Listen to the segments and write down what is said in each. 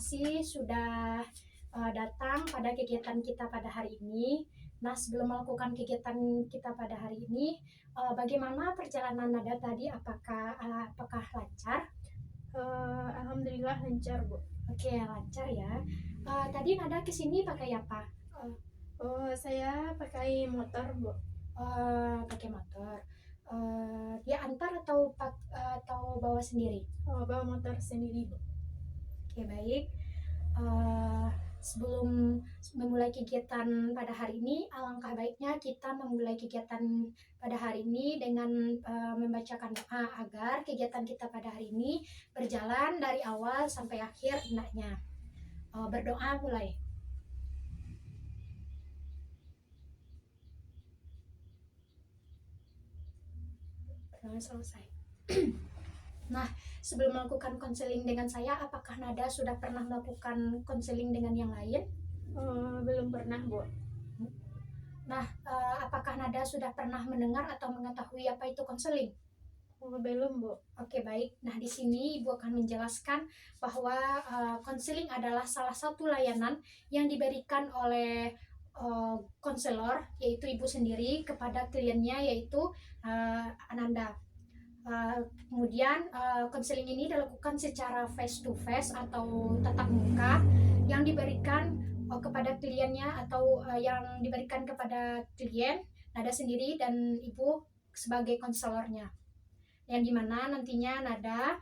kasih sudah datang pada kegiatan kita pada hari ini. Nah, sebelum melakukan kegiatan kita pada hari ini, bagaimana perjalanan Nada tadi? Apakah lancar? Alhamdulillah lancar, Bu. Oke, lancar ya. Tadi Nada kesini pakai apa? Saya pakai motor, Bu. Pakai motor. Dia antar atau bawa sendiri? Bawa motor sendiri, Bu. Oke, baik. Eh, Sebelum memulai kegiatan pada hari ini, alangkah baiknya kita memulai kegiatan pada hari ini dengan membacakan doa agar kegiatan kita pada hari ini berjalan dari awal sampai akhir hendaknya. Berdoa mulai. Berdoa selesai. Nah, sebelum melakukan konseling dengan saya, apakah Nada sudah pernah melakukan konseling dengan yang lain? Belum pernah, Bu. Nah, apakah Nada sudah pernah mendengar atau mengetahui apa itu konseling? Belum, Bu. Oke, baik. Nah, di sini Ibu akan menjelaskan bahwa konseling adalah salah satu layanan yang diberikan oleh konselor, yaitu Ibu sendiri, kepada kliennya, yaitu Ananda. Kemudian konseling ini dilakukan secara face to face atau tatap muka yang diberikan kepada kliennya atau yang diberikan kepada klien Nada sendiri dan Ibu sebagai konselornya, yang dimana nantinya Nada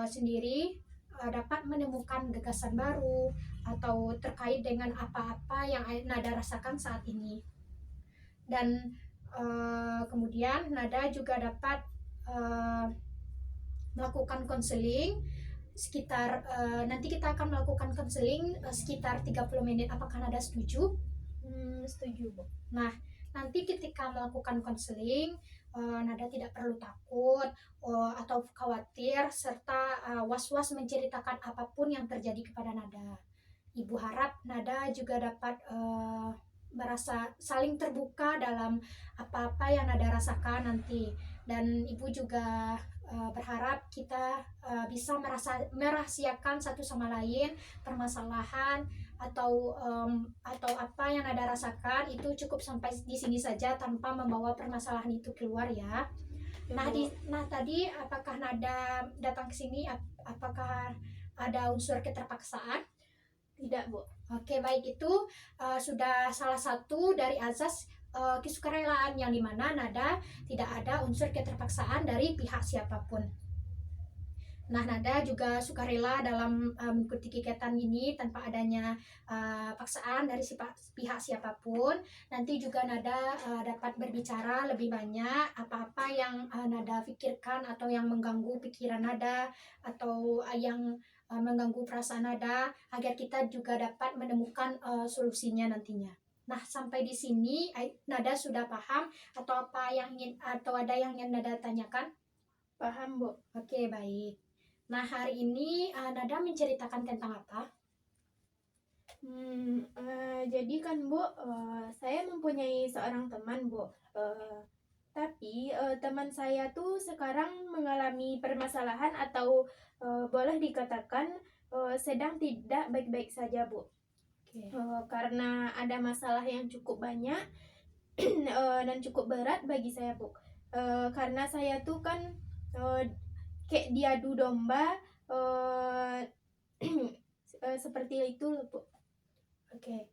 sendiri dapat menemukan gagasan baru atau terkait dengan apa-apa yang Nada rasakan saat ini. Dan kemudian Nada juga dapat melakukan konseling sekitar nanti kita akan melakukan konseling sekitar 30 menit. Apakah Nada setuju? Setuju, Bu. Nah, nanti ketika melakukan konseling, Nada tidak perlu takut atau khawatir serta was-was menceritakan apapun yang terjadi kepada Nada. Ibu harap Nada juga dapat merasa saling terbuka dalam apa-apa yang Nada rasakan nanti, dan Ibu juga berharap kita bisa merahasiakan satu sama lain permasalahan atau apa yang Nada rasakan itu cukup sampai di sini saja tanpa membawa permasalahan itu keluar ya. Nah, tadi apakah Nada datang ke sini apakah ada unsur keterpaksaan? Tidak, Bu. Oke, baik, itu sudah salah satu dari azas kesukarelaan, yang dimana Nada tidak ada unsur keterpaksaan dari pihak siapapun. Nah, Nada juga sukarela dalam mengikuti kegiatan ini tanpa adanya paksaan dari pihak siapapun. Nanti juga Nada dapat berbicara lebih banyak apa-apa yang Nada pikirkan atau yang mengganggu pikiran Nada atau yang mengganggu perasaan Nada, agar kita juga dapat menemukan solusinya nantinya. Nah, sampai di sini Nada sudah paham atau ada yang ingin Nada tanyakan? Paham, Bu. Oke, baik. Nah, hari ini Nada menceritakan tentang apa? Jadi kan, Bu, saya mempunyai seorang teman, Bu. Tapi teman saya tuh sekarang mengalami permasalahan atau boleh dikatakan sedang tidak baik-baik saja, Bu. Oke. Karena ada masalah yang cukup banyak dan cukup berat bagi saya, Bu. Karena saya tuh kan kayak diadu domba seperti itu, Bu. Oke.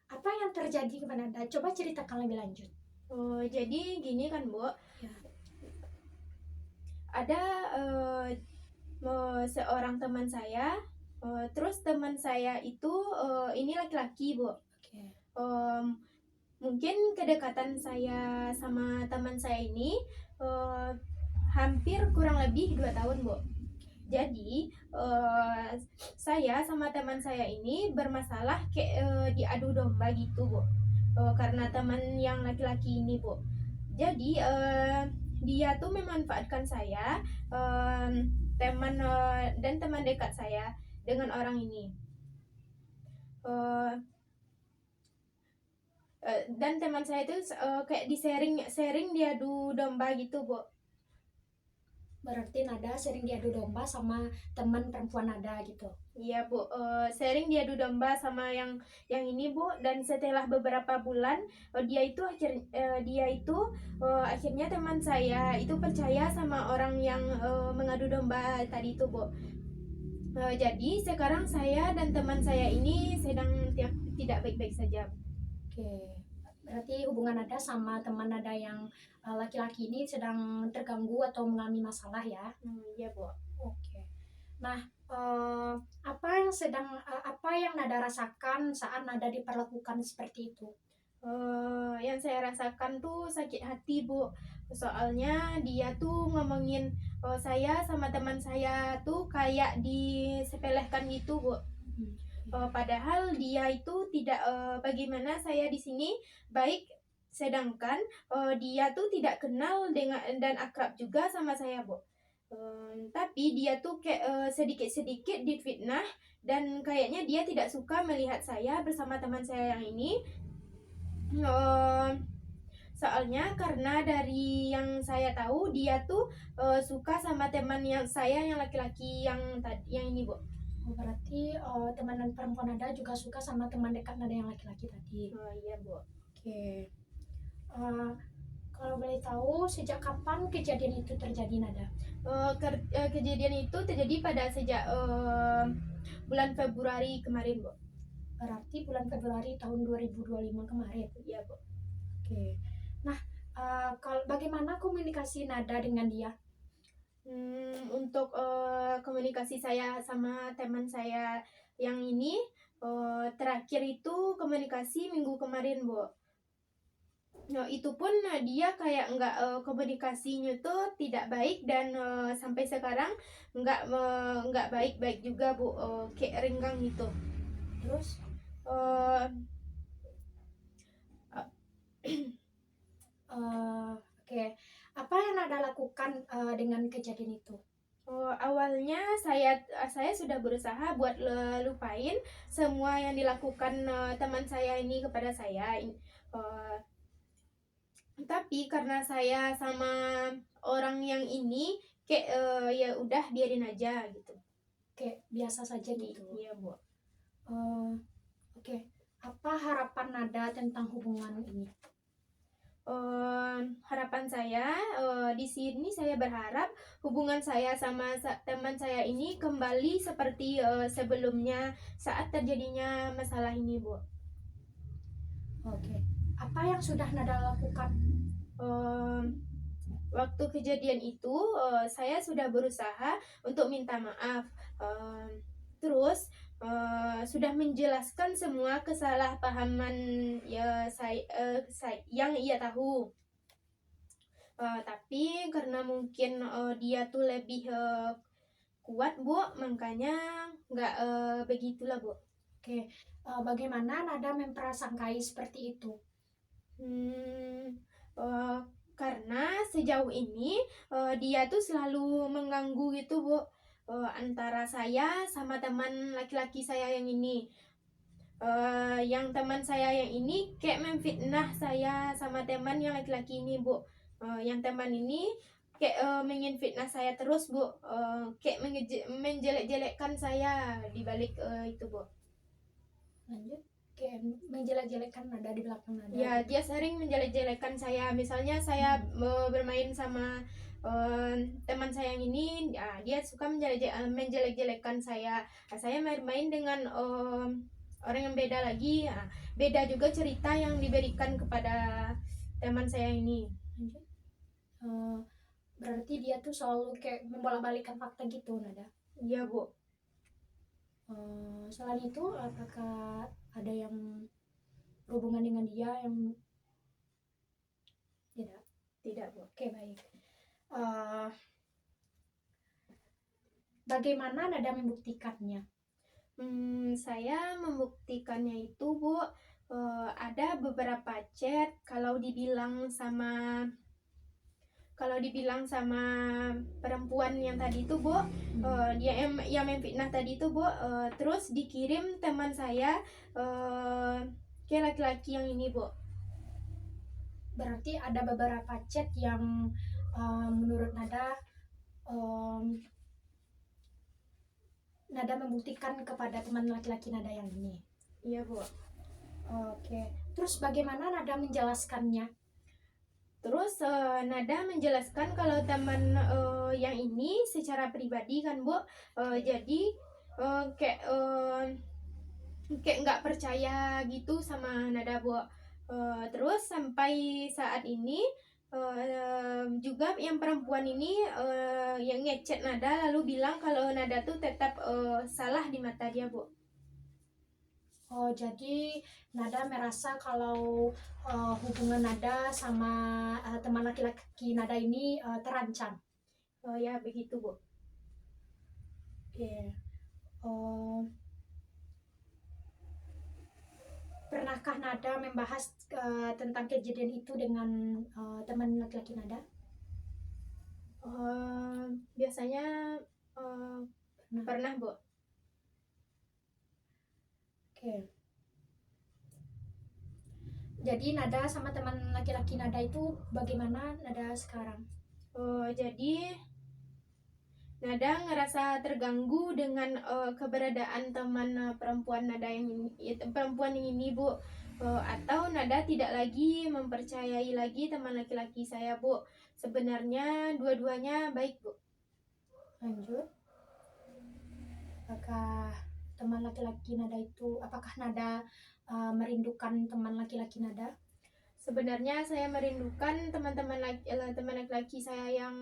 Apa yang terjadi kepada Nada? Coba ceritakan lebih lanjut. Jadi gini kan, Bu. Ya. Ada seorang teman saya, terus teman saya itu ini laki-laki, Bu. Oke. Mungkin kedekatan saya sama teman saya ini hampir kurang lebih 2 tahun, Bu. Jadi saya sama teman saya ini bermasalah kayak diadu domba gitu, Bu. Karena teman yang laki-laki ini, Bu. Jadi dia tuh memanfaatkan saya, teman dan teman dekat saya dengan orang ini. Dan teman saya itu kayak sharing diadu domba gitu, Bu. Berarti Nada sering diadu domba sama teman perempuan Nada gitu. Iya Bu, sering diadu domba sama yang ini Bu, dan setelah beberapa bulan dia itu akhirnya teman saya itu percaya sama orang yang mengadu domba tadi itu Bu. Jadi sekarang saya dan teman saya ini sedang tidak baik-baik saja. Oke. Berarti hubungan Nada sama teman Nada yang laki-laki ini sedang terganggu atau mengalami masalah ya. Iya Bu. Oke. Nah, apa yang Nada rasakan saat Nada diperlakukan seperti itu? Yang saya rasakan tuh sakit hati Bu, soalnya dia tuh ngomongin saya sama teman saya tuh kayak disepelekan gitu Bu. Padahal dia itu tidak bagaimana saya di sini baik, sedangkan dia tuh tidak kenal dengan dan akrab juga sama saya Bu. Tapi dia tuh kayak sedikit-sedikit difitnah, dan kayaknya dia tidak suka melihat saya bersama teman saya yang ini. Soalnya karena dari yang saya tahu dia tuh suka sama teman yang saya yang laki-laki yang ini Bu. Berarti teman dan perempuan Nada juga suka sama teman dekat Nada yang laki-laki tadi. Iya Bu. Oke. Kalau boleh tahu sejak kapan kejadian itu terjadi Nada? Kejadian itu terjadi pada sejak bulan Februari kemarin Bu. Berarti bulan Februari tahun 2025 kemarin. Iya Bu. Oke. Nah, bagaimana komunikasi Nada dengan dia? Untuk komunikasi saya sama teman saya yang ini terakhir itu komunikasi minggu kemarin Bu. Nah, itu pun dia kayak nggak komunikasinya tuh tidak baik, dan sampai sekarang nggak baik-baik juga Bu, kayak renggang gitu. Terus? Uh, Oke. Apa yang Nada lakukan dengan kejadian itu? Awalnya saya sudah berusaha buat lupain semua yang dilakukan teman saya ini kepada saya. Tapi karena saya sama orang yang ini kayak ya udah biarin aja gitu. Kayak biasa saja gitu. Iya Bu. Oke. Apa harapan Nada tentang hubungan ini? Harapan saya di sini saya berharap hubungan saya sama teman saya ini kembali seperti sebelumnya saat terjadinya masalah ini Bu. Oke. Apa yang sudah Nada lakukan? Waktu kejadian itu saya sudah berusaha untuk minta maaf, terus sudah menjelaskan semua kesalahpahaman ya yang ia tahu. Tapi karena mungkin dia tuh lebih kuat Bu, makanya nggak begitulah Bu. Oke. Bagaimana Nada memprasangkai seperti itu? Karena sejauh ini dia tuh selalu mengganggu gitu Bu, antara saya sama teman laki-laki saya yang ini. Yang teman saya yang ini kayak memfitnah saya sama teman yang laki-laki ini Bu. Yang teman ini kayak menginfitnah saya terus Bu, kayak menjelek-jelekkan saya di balik itu Bu. Lanjut. Kayak menjelek-jelekkan Nada di belakang Nada. Ya, dia sering menjelek-jelekkan saya. Misalnya saya bermain sama teman saya yang ini, ya, dia suka menjelek-jelekkan saya. Nah, saya main dengan orang yang beda lagi, ya, beda juga cerita yang diberikan kepada teman saya ini. Berarti dia tuh selalu kayak membolak-balikan fakta gitu Nada? Iya Bu. Selain itu, apakah ada yang berhubungan dengan dia yang tidak Bu? Oke, baik. Bagaimana Nada membuktikannya? Saya membuktikannya itu Bu, ada beberapa chat. Kalau dibilang sama perempuan yang tadi itu Bu, dia yang memfitnah tadi itu Bu, terus dikirim teman saya ke laki-laki yang ini Bu. Berarti ada beberapa chat yang menurut Nada em, Nada membuktikan kepada teman laki-laki Nada yang ini. Iya, Bu. Oke. Terus bagaimana Nada menjelaskannya? Terus Nada menjelaskan kalau teman yang ini secara pribadi kan, Bu. Jadi kayak kayak nggak percaya gitu sama Nada, Bu. Terus sampai saat ini juga yang perempuan ini yang ngechat Nada lalu bilang kalau Nada tuh tetap salah di mata dia, Bu. Oh, jadi Nada merasa kalau hubungan Nada sama teman laki-laki Nada ini terancam. Ya begitu, Bu. Oke. Oh, pernahkah Nada membahas tentang kejadian itu dengan teman laki-laki Nada? Biasanya pernah, Bu. Oke. Jadi Nada sama teman laki-laki Nada itu bagaimana Nada sekarang? Jadi Nada ngerasa terganggu dengan keberadaan teman perempuan Nada yang ini, perempuan yang ini, Bu. Atau Nada tidak lagi mempercayai lagi teman laki-laki saya, Bu. Sebenarnya dua-duanya baik, Bu. Lanjut. Apakah teman laki-laki Nada itu, apakah Nada merindukan teman laki-laki Nada? Sebenarnya saya merindukan teman laki-laki saya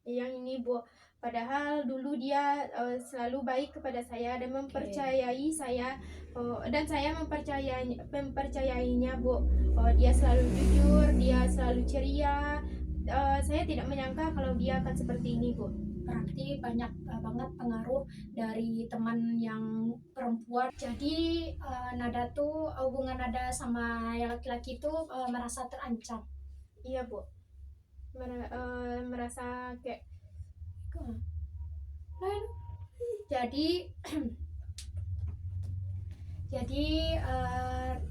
yang ini, Bu. Padahal dulu dia selalu baik kepada saya dan mempercayai saya, dan saya mempercayainya, Bu. Dia selalu jujur, dia selalu ceria. Saya tidak menyangka kalau dia akan seperti ini, Bu. Berarti banyak banget pengaruh dari teman yang perempuan. Jadi Nada tuh, hubungan Nada sama yang laki-laki itu merasa terancam. Iya, Bu. Merasa kayak jadi jadi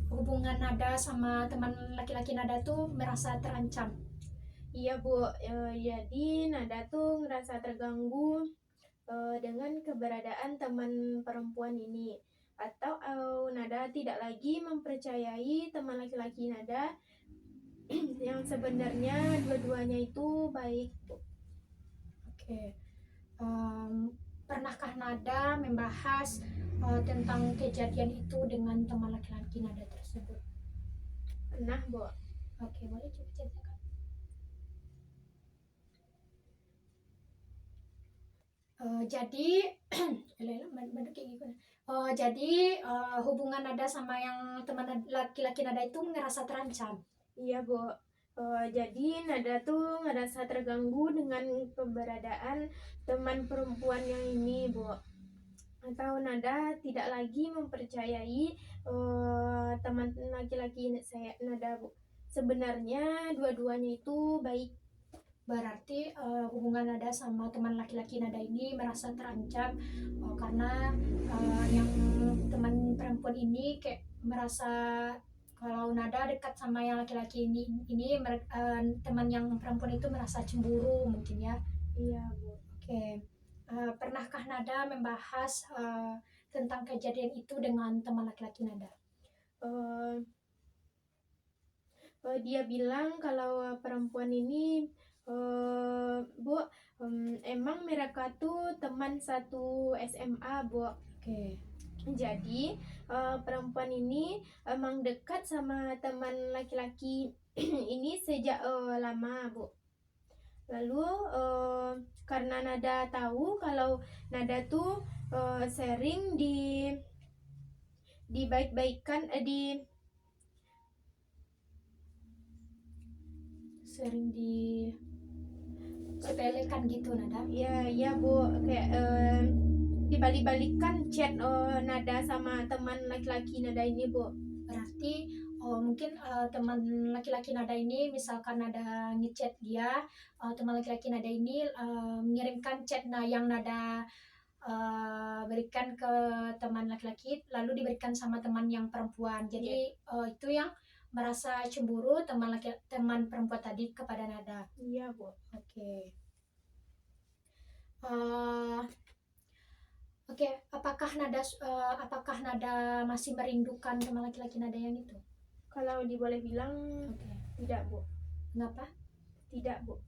hubungan Nada sama teman laki-laki Nada tuh merasa terancam. iya, Bu. Jadi Nada tuh ngerasa terganggu dengan keberadaan teman perempuan ini, atau Nada tidak lagi mempercayai teman laki-laki Nada yang sebenarnya dua-duanya itu baik, Bu. Oke. Pernahkah Nada membahas tentang kejadian itu dengan teman laki-laki Nada tersebut? Pernah, Bu. Oke, boleh coba ceritakan. Jadi jadi hubungan Nada sama yang teman laki-laki Nada itu ngerasa terancam. Iya, Bu. Jadi Nada tuh ngerasa terganggu dengan keberadaan teman perempuan yang ini, Bu. Atau Nada tidak lagi mempercayai teman laki-laki saya, Nada, Bu. Sebenarnya dua-duanya itu baik. Berarti hubungan Nada sama teman laki-laki Nada ini merasa terancam karena yang teman perempuan ini kayak merasa kalau Nada dekat sama yang laki-laki ini teman yang perempuan itu merasa cemburu mungkin ya. Iya, Bu. Oke. Pernahkah Nada membahas tentang kejadian itu dengan teman laki-laki Nada? Dia bilang kalau perempuan ini, Bu, emang mereka tuh teman satu SMA, Bu. Oke. Jadi perempuan ini emang dekat sama teman laki-laki ini sejak lama, Bu. Lalu karena Nada tahu kalau Nada tuh sering dibaik-baikkan sering disepelekan gitu Nada. ya, Bu, kayak dibalik-balikan chat Nada sama teman laki-laki Nada ini, Bu. Berarti mungkin teman laki-laki Nada ini misalkan Nada ngechat dia, teman laki-laki Nada ini mengirimkan chat yang Nada berikan ke teman laki-laki lalu diberikan sama teman yang perempuan. Jadi itu yang merasa cemburu teman perempuan tadi kepada Nada. Iya, Bu. Oke. Eh, Oke, apakah Nada masih merindukan teman laki-laki Nada yang itu? Kalau diboleh bilang Oke. tidak, Bu. Mengapa? Tidak, Bu.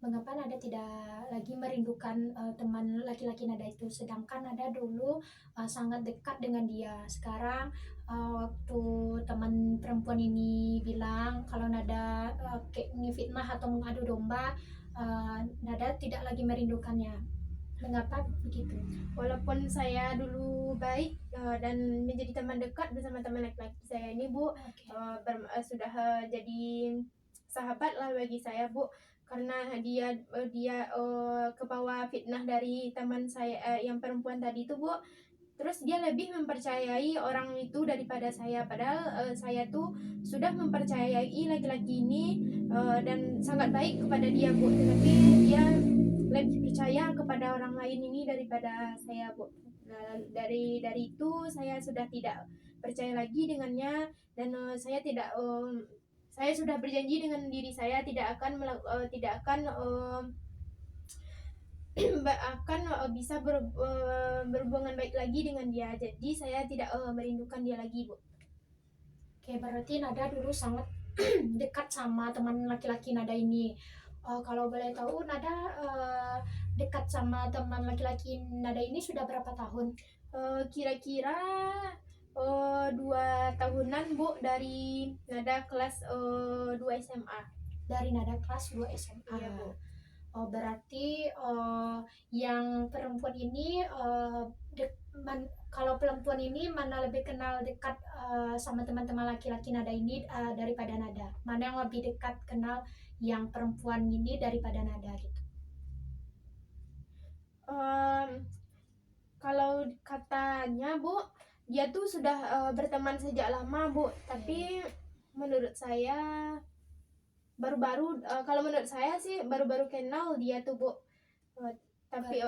Mengapa Nada tidak lagi merindukan teman laki-laki Nada itu? Sedangkan Nada dulu sangat dekat dengan dia. Sekarang waktu teman perempuan ini bilang kalau Nada kayak ngefitnah atau mengadu domba, Nada tidak lagi merindukannya. Mengapa begitu? Walaupun saya dulu baik dan menjadi teman dekat bersama teman laki-laki saya ini, Bu, Oke. sudah jadi sahabat lah bagi saya, Bu, karena dia kebawa fitnah dari teman saya yang perempuan tadi itu, Bu. Terus dia lebih mempercayai orang itu daripada saya, padahal saya tuh sudah mempercayai laki-laki ini dan sangat baik kepada dia, Bu, tetapi dia lebih percaya kepada orang lain ini daripada saya, Bu. Nah, dari itu saya sudah tidak percaya lagi dengannya, dan saya sudah berjanji dengan diri saya tidak akan bisa berhubungan baik lagi dengan dia. Jadi saya tidak merindukan dia lagi, Bu. Oke, berarti Nada dulu sangat dekat sama teman laki-laki Nada ini. Kalau boleh tahu, Nada dekat sama teman laki-laki Nada ini sudah berapa tahun? Kira-kira 2 tahunan, Bu, dari Nada kelas 2 SMA. Dari Nada kelas 2 SMA. Iya, Bu. Berarti yang perempuan ini kalau perempuan ini mana lebih kenal dekat sama teman-teman laki-laki Nada ini daripada Nada? Mana yang lebih dekat kenal yang perempuan ini daripada Nada gitu? Kalau katanya, Bu, dia tuh sudah berteman sejak lama, Bu. Tapi menurut saya kalau menurut saya sih baru-baru kenal dia tuh, Bu. Tapi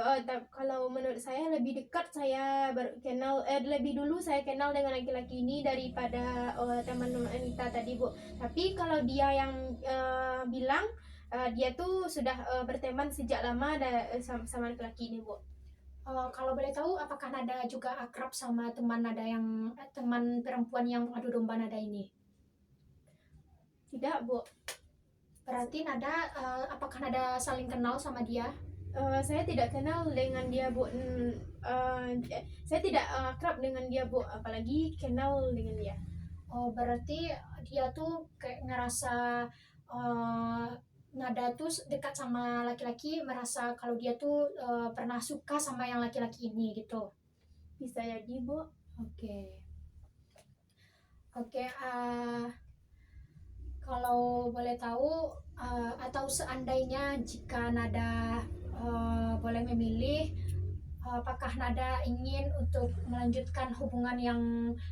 kalau menurut saya lebih dekat saya baru kenal lebih dulu saya kenal dengan laki-laki ini daripada teman-teman Anita tadi, Bu. Tapi kalau dia yang bilang dia tuh sudah berteman sejak lama sama laki-laki ini, Bu. Kalau boleh tahu, apakah Nada juga akrab sama teman Nada yang teman perempuan yang adu domba Nada ini? Tidak, Bu. Berarti Nada, apakah Nada saling kenal sama dia? Saya tidak kenal dengan dia, Bu. Saya tidak akrab dengan dia, Bu, apalagi kenal dengan dia. Oh, berarti dia tuh kayak ngerasa Nada tuh dekat sama laki-laki, merasa kalau dia tuh pernah suka sama yang laki-laki ini gitu. Bisa jadi, Bu. Oke. Oke, kalau boleh tahu atau seandainya jika Nada boleh memilih, apakah Nada ingin untuk melanjutkan hubungan yang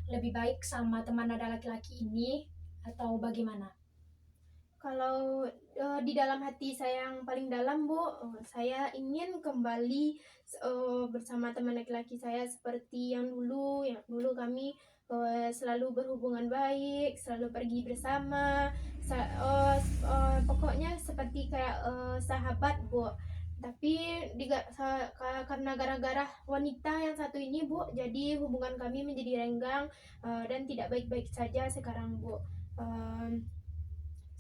lebih baik sama teman Nada laki-laki ini atau bagaimana? Kalau di dalam hati saya yang paling dalam, Bu, saya ingin kembali bersama teman laki-laki saya seperti yang dulu kami selalu berhubungan baik, selalu pergi bersama, pokoknya seperti kayak sahabat, Bu. Tapi karena gara-gara wanita yang satu ini, Bu, jadi hubungan kami menjadi renggang dan tidak baik-baik saja sekarang, Bu.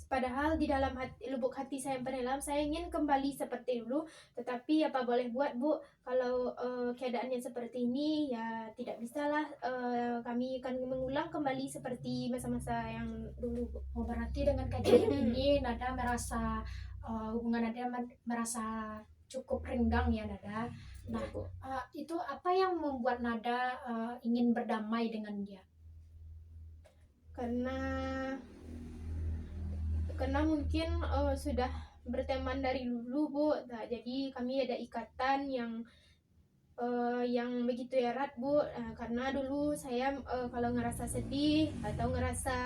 Padahal di dalam lubuk hati saya yang dalam saya ingin kembali seperti dulu, tetapi apa boleh buat, Bu, kalau keadaannya seperti ini ya tidak bisalah kami akan mengulang kembali seperti masa-masa yang dulu, Bu. Oh, berarti dengan kejadian ini Nada merasa hubungan Nada merasa cukup renggang ya, Nada. Nah, itu apa yang membuat Nada ingin berdamai dengan dia? Karena mungkin sudah berteman dari dulu, Bu. Nah, jadi kami ada ikatan yang begitu erat, Bu. Karena dulu saya kalau ngerasa sedih atau ngerasa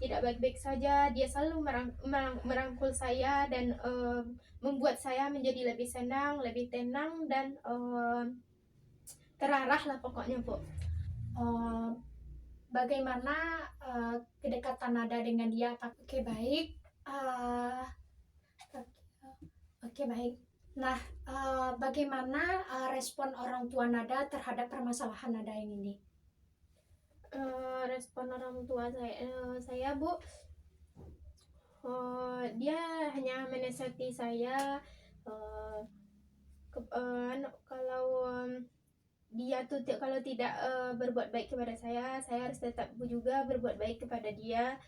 tidak baik-baik saja, dia selalu merangkul saya dan membuat saya menjadi lebih senang, lebih tenang, dan terarah lah pokoknya, Bu. Bagaimana kedekatan Nada dengan dia? Oke, baik. Oke, baik. Nah, bagaimana respon orang tua Nada terhadap permasalahan Nada yang ini? Respon orang tua saya Bu, dia hanya menasihati saya, eh, kalau dia tuh kalau tidak berbuat baik kepada saya harus tetap juga berbuat baik kepada dia.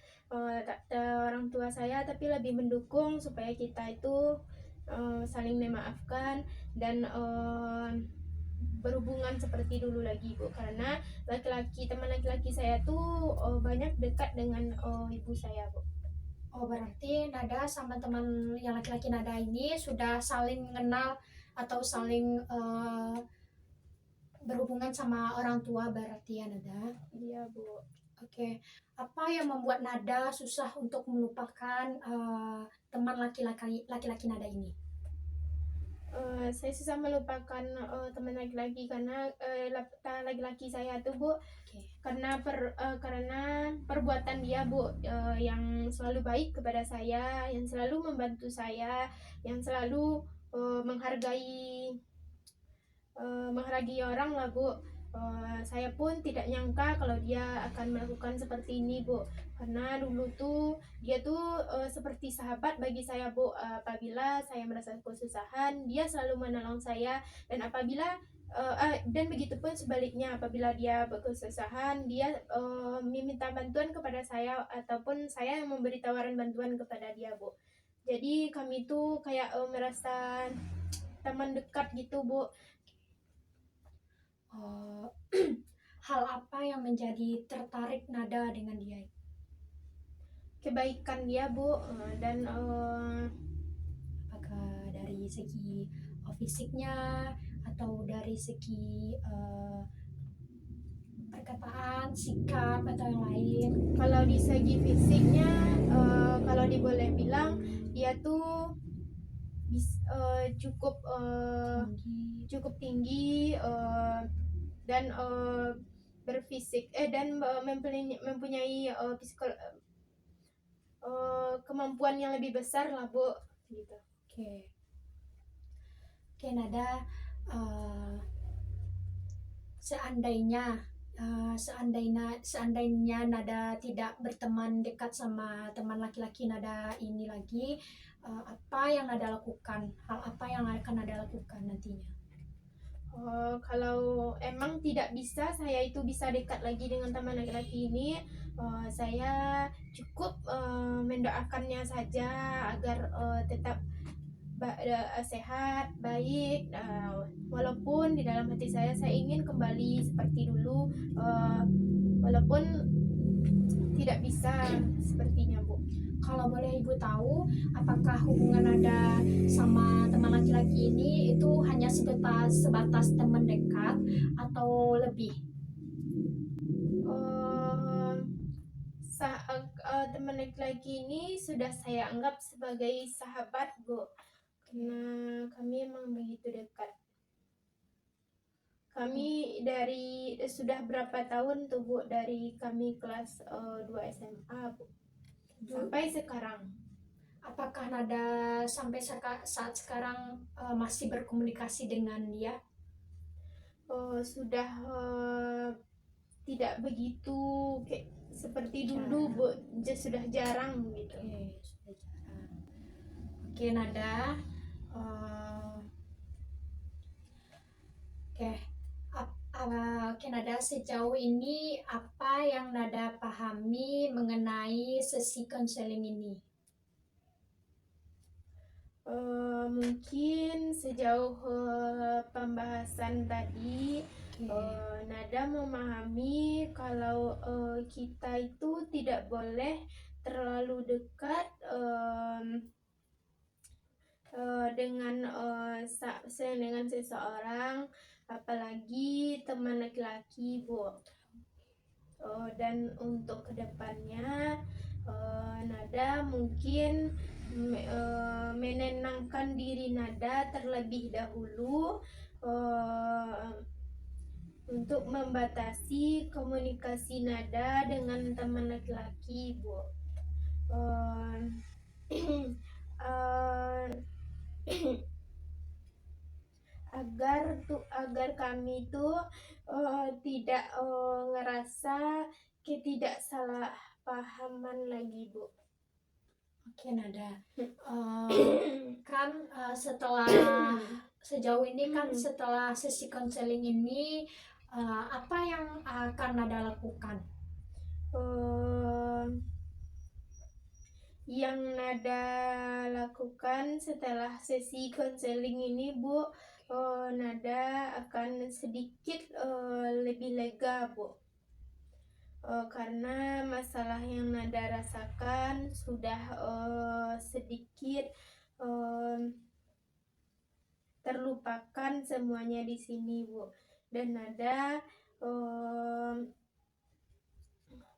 Orang tua saya tapi lebih mendukung supaya kita itu saling memaafkan dan berhubungan seperti dulu lagi Bu, karena teman laki-laki saya tuh banyak dekat dengan ibu saya Bu. Oh, berarti Nada sama teman yang laki-laki Nada ini sudah saling mengenal atau saling berhubungan sama orang tua berarti ya Nada? Iya Bu. Oke, apa yang membuat Nada susah untuk melupakan teman laki-laki Nada ini? Saya susah melupakan teman laki-laki karena laki-laki saya tuh Bu, Oke. karena perbuatan dia Bu, yang selalu baik kepada saya, yang selalu membantu saya, yang selalu menghargai orang lah Bu. Saya pun tidak nyangka kalau dia akan melakukan seperti ini Bu, karena dulu tuh dia tuh seperti sahabat bagi saya Bu. Apabila saya merasa kesusahan, dia selalu menolong saya, dan dan begitu pun sebaliknya, apabila dia berkesusahan, dia meminta bantuan kepada saya ataupun saya yang memberi tawaran bantuan kepada dia Bu. Jadi kami tuh kayak merasa teman dekat gitu Bu. Hal apa yang menjadi tertarik Nada dengan dia? Kebaikan dia Bu, dan Apakah dari segi fisiknya atau dari segi perkataan, sikap atau yang lain? kalau di segi fisiknya, kalau diboleh bilang dia tuh cukup cukup tinggi, dan berfisik dan mempunyai kemampuan yang lebih besar lah Bu gitu. Oke Nada, seandainya Nada tidak berteman dekat sama teman laki-laki Nada ini lagi, apa yang Nada lakukan? Hal apa yang akan Nada lakukan nantinya? Kalau emang tidak bisa saya itu bisa dekat lagi dengan teman laki-laki ini, saya cukup mendoakannya saja agar tetap sehat, baik, walaupun di dalam hati saya ingin kembali seperti dulu, walaupun tidak bisa sepertinya Bu. Kalau boleh Ibu tahu, apakah hubungan Nada sama teman laki-laki ini itu hanya sebatas teman dekat atau lebih? Teman laki-laki ini sudah saya anggap sebagai sahabat Bu, karena kami emang begitu dekat. Kami dari sudah berapa tahun tuh Bu, dari kami kelas 2 SMA Bu, sampai sekarang. Apakah Nada sampai saat sekarang masih berkomunikasi dengan dia? Sudah tidak begitu kayak seperti dulu Bu, sudah jarang gitu. Sudah jarang. Oke Nada, Oke Nada, sejauh ini apa yang Nada pahami mengenai sesi konseling ini? Mungkin sejauh pembahasan tadi, Nada memahami kalau kita itu tidak boleh terlalu dekat dengan seseorang, apalagi teman laki-laki Bu. Dan untuk kedepannya, Nada mungkin menenangkan diri Nada terlebih dahulu, untuk membatasi komunikasi Nada dengan teman laki-laki Bu. agar kami tuh tidak ngerasa ketidaksalahpahaman lagi, Bu. Oke Nada, kan setelah sejauh ini kan setelah sesi konseling ini apa yang akan Nada lakukan? Yang Nada lakukan setelah sesi konseling ini, Bu, Nada akan sedikit lebih lega, Bu. Karena masalah yang Nada rasakan sudah sedikit terlupakan semuanya di sini, Bu. Dan Nada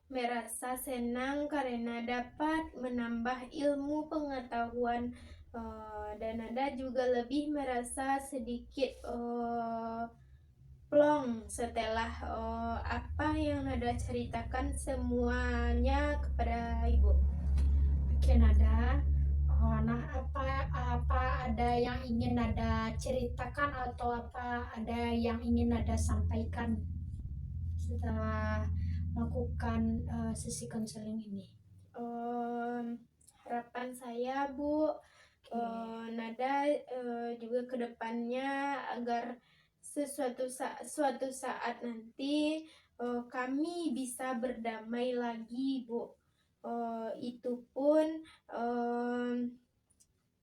merasa senang karena dapat menambah ilmu pengetahuan, dan Nada juga lebih merasa sedikit plong setelah apa yang Nada ceritakan semuanya kepada Ibu. Oke Nada, nah apa ada yang ingin Nada ceritakan atau apa ada yang ingin Nada sampaikan setelah melakukan sesi konseling ini? Harapan saya, Bu, Nada juga kedepannya agar suatu saat nanti kami bisa berdamai lagi, Bu. Itu pun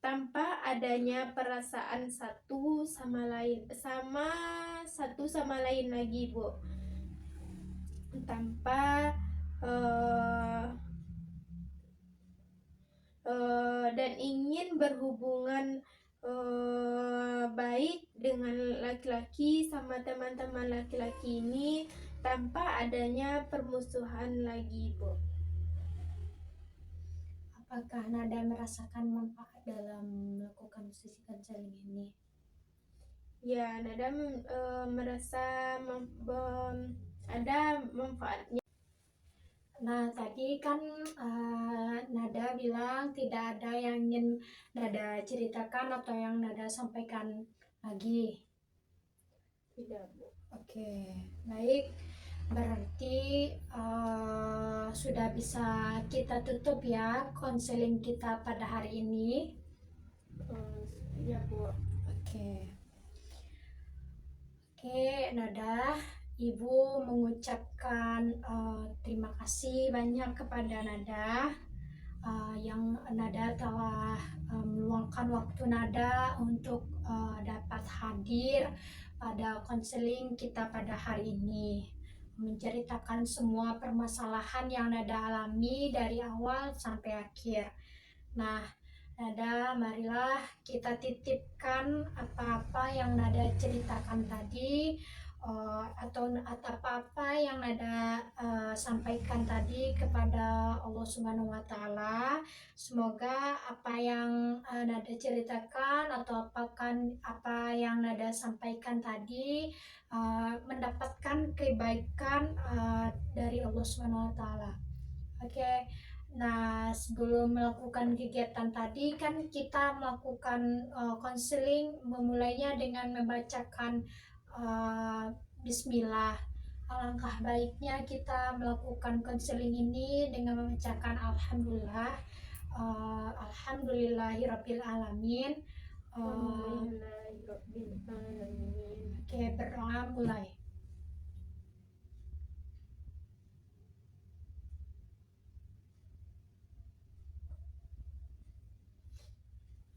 tanpa adanya perasaan satu sama lain lagi, Bu. Tanpa dan ingin berhubungan baik dengan laki-laki sama teman-teman laki-laki ini tanpa adanya permusuhan lagi, Bu. Apakah Nada merasakan manfaat dalam melakukan sesi konseling ini? Ya, Nada merasa ada manfaatnya. Nah, tadi kan Nada bilang tidak ada yang ingin Nada ceritakan atau yang Nada sampaikan lagi. Tidak, Bu. Oke, baik. Berarti sudah bisa kita tutup ya konseling kita pada hari ini. Ya, Bu. Oke, Nada, Ibu mengucapkan terima kasih banyak kepada Nada yang Nada telah meluangkan waktu Nada untuk dapat hadir pada konseling kita pada hari ini, menceritakan semua permasalahan yang Nada alami dari awal sampai akhir. Nah, Nada, marilah kita titipkan apa-apa yang Nada ceritakan tadi atau apa-apa yang Nada sampaikan tadi kepada Allah Subhanahu wa Ta'ala. Semoga apa yang Nada ceritakan atau apa yang Nada sampaikan tadi mendapatkan kebaikan dari Allah Subhanahu wa Ta'ala. Oke. Nah, sebelum melakukan kegiatan tadi kan kita melakukan konseling memulainya dengan membacakan Bismillah. Alangkah baiknya kita melakukan konseling ini dengan membacakan Alhamdulillah, Alhamdulillahirabbil alamin. Oke, berdoa mulai.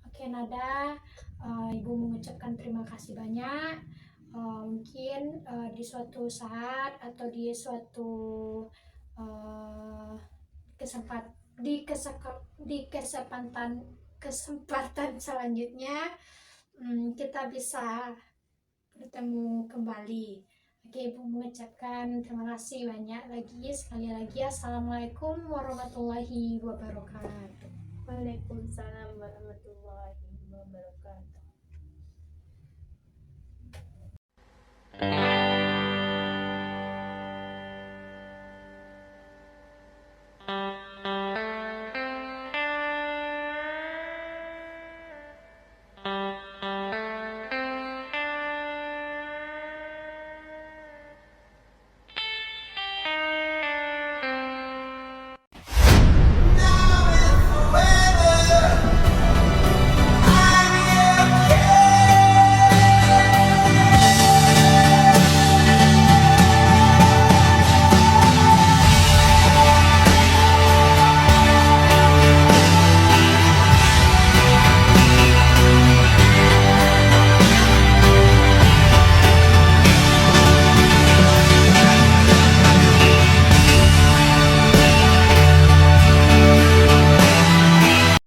Oke Nada, Ibu mengucapkan terima kasih banyak. Mungkin di suatu saat atau di suatu kesempatan selanjutnya kita bisa bertemu kembali. Oke, Ibu mengucapkan terima kasih banyak lagi. Sekali lagi, Assalamualaikum warahmatullahi wabarakatuh. Waalaikumsalam warahmatullahi wabarakatuh.